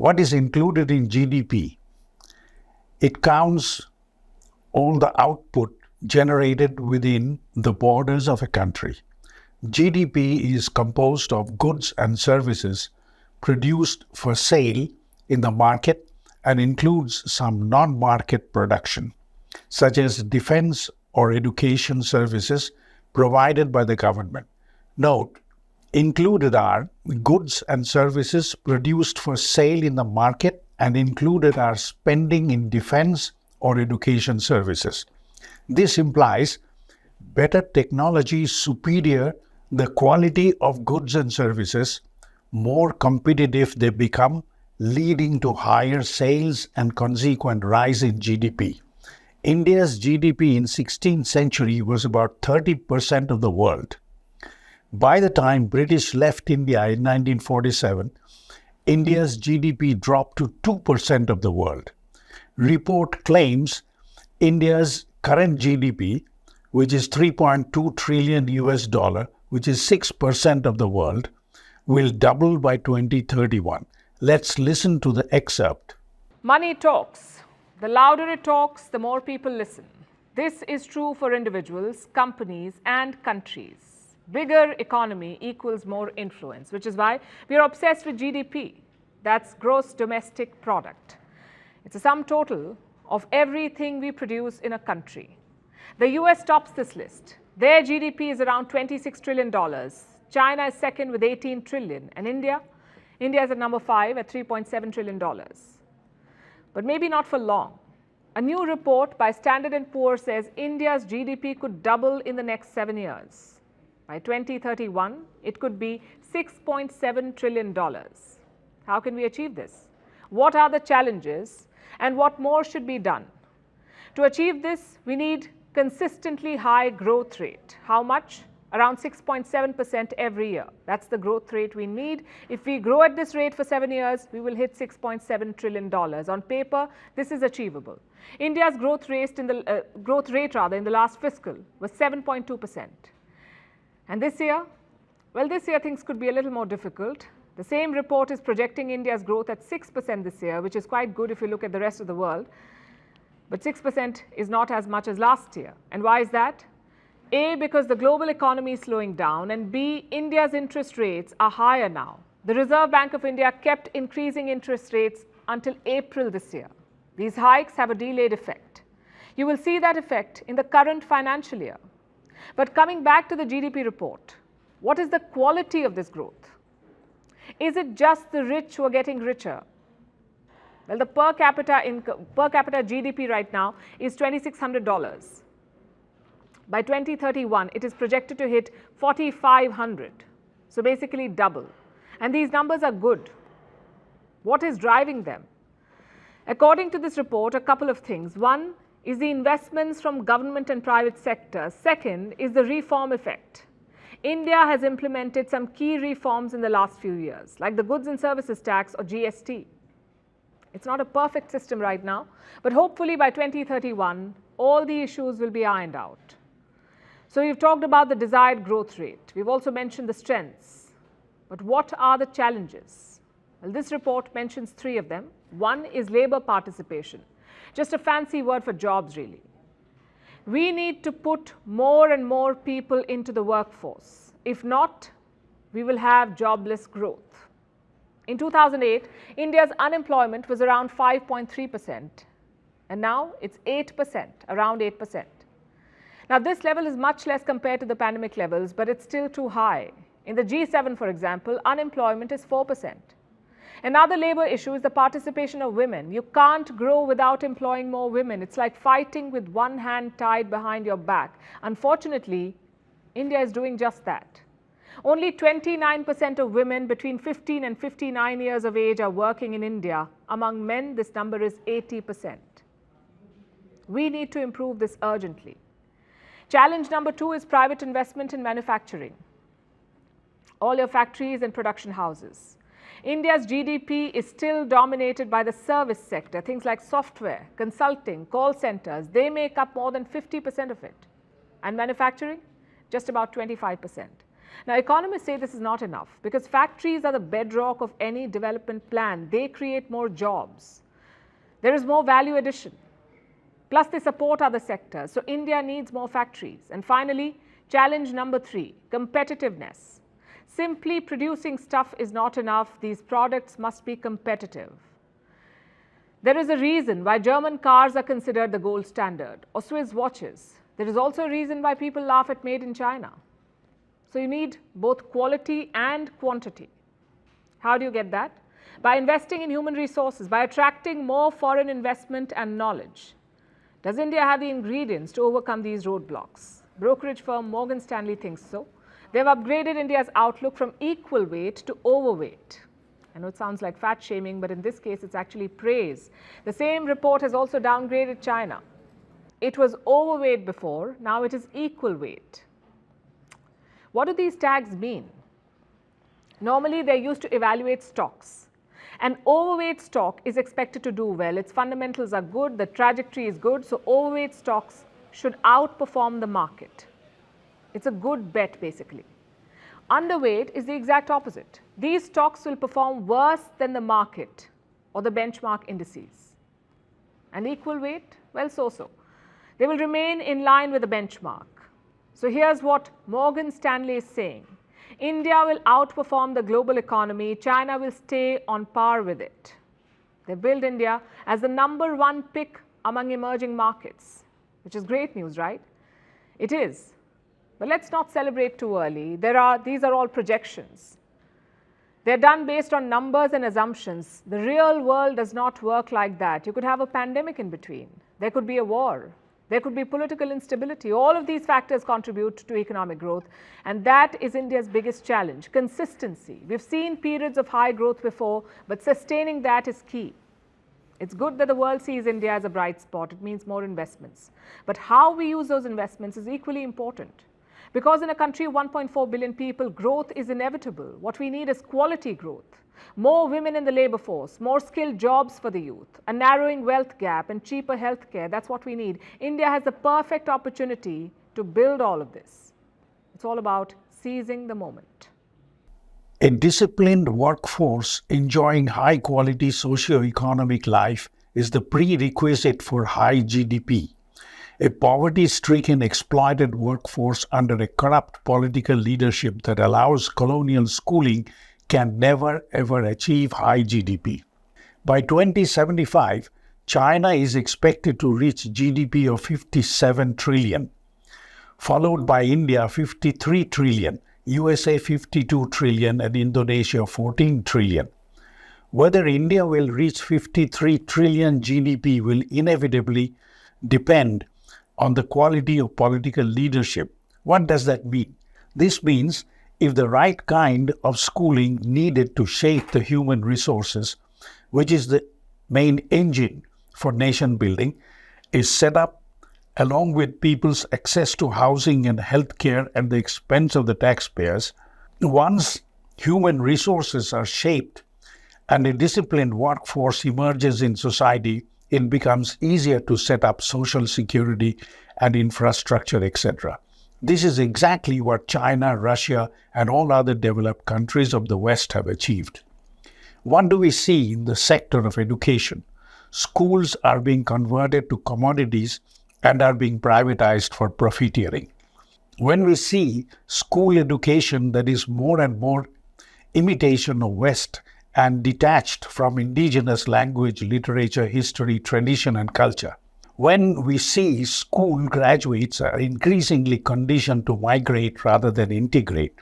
What is included in GDP? It counts all the output generated within the borders of a country. GDP is composed of goods and services produced for sale in the market and includes some non-market production, such as defense or education services provided by the government. Note, included are goods and services produced for sale in the market and included are spending in defense or education services. This implies better technology is superior, the quality of goods and services, more competitive they become, leading to higher sales and consequent rise in GDP. India's GDP in 16th century was about 30% of the world. By the time British left India in 1947, India's GDP dropped to 2% of the world. Report claims India's current GDP, which is 3.2 trillion US dollar, which is 6% of the world, will double by 2031. Let's listen to the excerpt. Money talks. The louder it talks, the more people listen. This is true for individuals, companies, and countries. Bigger economy equals more influence, which is why we are obsessed with GDP. That's gross domestic product. It's a sum total of everything we produce in a country. The US tops this list. Their GDP is around $26 trillion. China is second with 18 trillion. And India is at number 5 at $3.7 trillion. But maybe not for long. A new report by Standard & Poor's says India's GDP could double in the next 7 years. By 2031, it could be $6.7 trillion. How can we achieve this? What are the challenges and what more should be done? To achieve this, we need consistently high growth rate. How much? Around 6.7% every year. That's the growth rate we need. If we grow at this rate for 7 years, we will hit $6.7 trillion. On paper, this is achievable. India's growth rate in the last fiscal was 7.2%. And this year? Well, this year things could be a little more difficult. The same report is projecting India's growth at 6% this year, which is quite good if you look at the rest of the world. But 6% is not as much as last year. And why is that? A, because the global economy is slowing down, and B, India's interest rates are higher now. The Reserve Bank of India kept increasing interest rates until April this year. These hikes have a delayed effect. You will see that effect in the current financial year. But coming back to the GDP report, what is the quality of this growth? Is it just the rich who are getting richer? Well, the per capita GDP right now is $2,600. By 2031, it is projected to hit $4,500. So basically double. And these numbers are good. What is driving them? According to this report, a couple of things. One is the investments from government and private sector. Second is the reform effect. India has implemented some key reforms in the last few years, like the Goods and Services Tax or GST. It's not a perfect system right now, but hopefully by 2031, all the issues will be ironed out. So we've talked about the desired growth rate. We've also mentioned the strengths. But what are the challenges? Well, this report mentions 3 of them. One is labor participation, just a fancy word for jobs, really. We need to put more and more people into the workforce. If not, we will have jobless growth. In 2008, India's unemployment was around 5.3%, and now it's 8%, around 8%. Now, this level is much less compared to the pandemic levels, but it's still too high. In the G7, for example, unemployment is 4%. Another labor issue is the participation of women. You can't grow without employing more women. It's like fighting with one hand tied behind your back. Unfortunately, India is doing just that. Only 29% of women between 15 and 59 years of age are working in India. Among men, this number is 80%. We need to improve this urgently. Challenge number 2 is private investment in manufacturing. All your factories and production houses. India's GDP is still dominated by the service sector, things like software, consulting, call centers. They make up more than 50% of it. And manufacturing, just about 25%. Now, economists say this is not enough because factories are the bedrock of any development plan. They create more jobs. There is more value addition. Plus, they support other sectors. So, India needs more factories. And finally, challenge number 3, competitiveness. Simply producing stuff is not enough. These products must be competitive. There is a reason why German cars are considered the gold standard, or Swiss watches. There is also a reason why people laugh at made in China. So you need both quality and quantity. How do you get that? By investing in human resources, by attracting more foreign investment and knowledge. Does India have the ingredients to overcome these roadblocks? Brokerage firm Morgan Stanley thinks so. They've upgraded India's outlook from equal weight to overweight. I know it sounds like fat shaming, but in this case, it's actually praise. The same report has also downgraded China. It was overweight before, now it is equal weight. What do these tags mean? Normally, they're used to evaluate stocks. An overweight stock is expected to do well. Its fundamentals are good, the trajectory is good, so overweight stocks should outperform the market. It's a good bet, basically. Underweight is the exact opposite. These stocks will perform worse than the market or the benchmark indices. And equal weight? Well, so. They will remain in line with the benchmark. So here's what Morgan Stanley is saying. India will outperform the global economy. China will stay on par with it. They build India as the number 1 pick among emerging markets, which is great news, right? It is. But let's not celebrate too early. These are all projections. They're done based on numbers and assumptions. The real world does not work like that. You could have a pandemic in between. There could be a war. There could be political instability. All of these factors contribute to economic growth, and that is India's biggest challenge, consistency. We've seen periods of high growth before, but sustaining that is key. It's good that the world sees India as a bright spot. It means more investments. But how we use those investments is equally important. Because in a country of 1.4 billion people, growth is inevitable. What we need is quality growth. More women in the labor force, more skilled jobs for the youth, a narrowing wealth gap and cheaper healthcare. That's what we need. India has the perfect opportunity to build all of this. It's all about seizing the moment. A disciplined workforce enjoying high-quality socio-economic life is the prerequisite for high GDP. A poverty-stricken, exploited workforce under a corrupt political leadership that allows colonial schooling can never ever achieve high GDP. By 2075, China is expected to reach GDP of 57 trillion, followed by India 53 trillion, USA 52 trillion, and Indonesia 14 trillion. Whether India will reach 53 trillion GDP will inevitably depend on the quality of political leadership. What does that mean? This means if the right kind of schooling needed to shape the human resources, which is the main engine for nation building, is set up along with people's access to housing and healthcare at the expense of the taxpayers, once human resources are shaped and a disciplined workforce emerges in society, it becomes easier to set up social security and infrastructure, etc. This is exactly what China, Russia, and all other developed countries of the West have achieved. What do we see in the sector of education? Schools are being converted to commodities and are being privatized for profiteering. When we see school education that is more and more imitation of West and detached from indigenous language, literature, history, tradition, and culture, when we see school graduates are increasingly conditioned to migrate rather than integrate,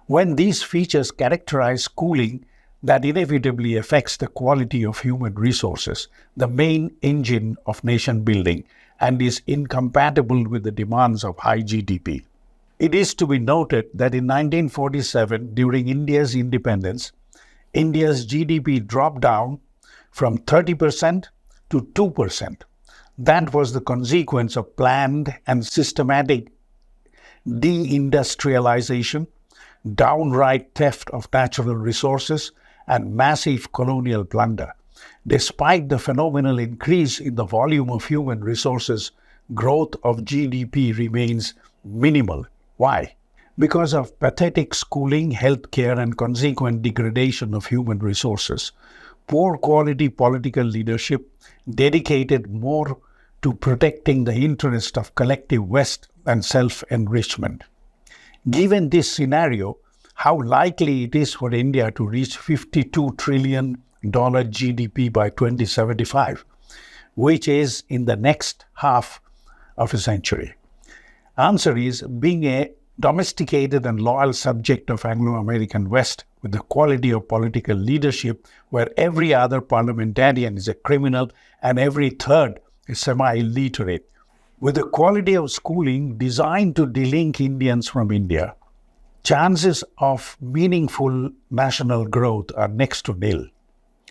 when these features characterize schooling, that inevitably affects the quality of human resources, the main engine of nation building, and is incompatible with the demands of high GDP. It is to be noted that in 1947, during India's independence, India's GDP dropped down from 30% to 2%. That was the consequence of planned and systematic deindustrialization, downright theft of natural resources, and massive colonial plunder. Despite the phenomenal increase in the volume of human resources, growth of GDP remains minimal. Why? Because of pathetic schooling, healthcare, and consequent degradation of human resources, poor quality political leadership dedicated more to protecting the interest of collective West and self-enrichment. Given this scenario, how likely it is for India to reach $52 trillion GDP by 2075, which is in the next half of a century? Answer is, being a domesticated and loyal subject of Anglo-American West with the quality of political leadership where every other parliamentarian is a criminal and every third is semi-illiterate, with the quality of schooling designed to delink Indians from India, chances of meaningful national growth are next to nil.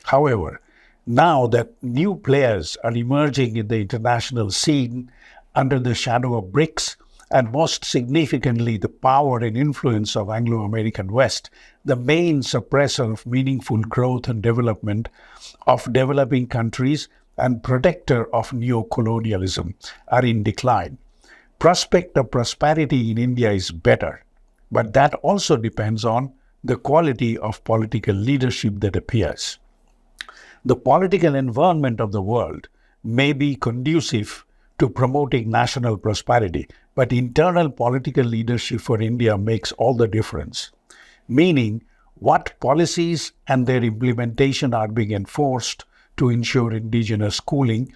However, now that new players are emerging in the international scene under the shadow of BRICS, and most significantly the power and influence of Anglo-American West, the main suppressor of meaningful growth and development of developing countries and protector of neo-colonialism, are in decline. Prospect of prosperity in India is better, but that also depends on the quality of political leadership that appears. The political environment of the world may be conducive to promoting national prosperity, but internal political leadership for India makes all the difference. Meaning, what policies and their implementation are being enforced to ensure indigenous schooling,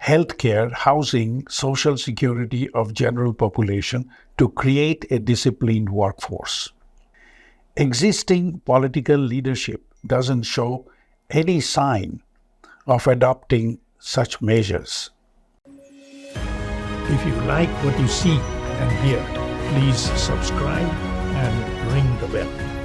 healthcare, housing, social security of general population to create a disciplined workforce. Existing political leadership doesn't show any sign of adopting such measures. If you like what you see and hear, please subscribe and ring the bell.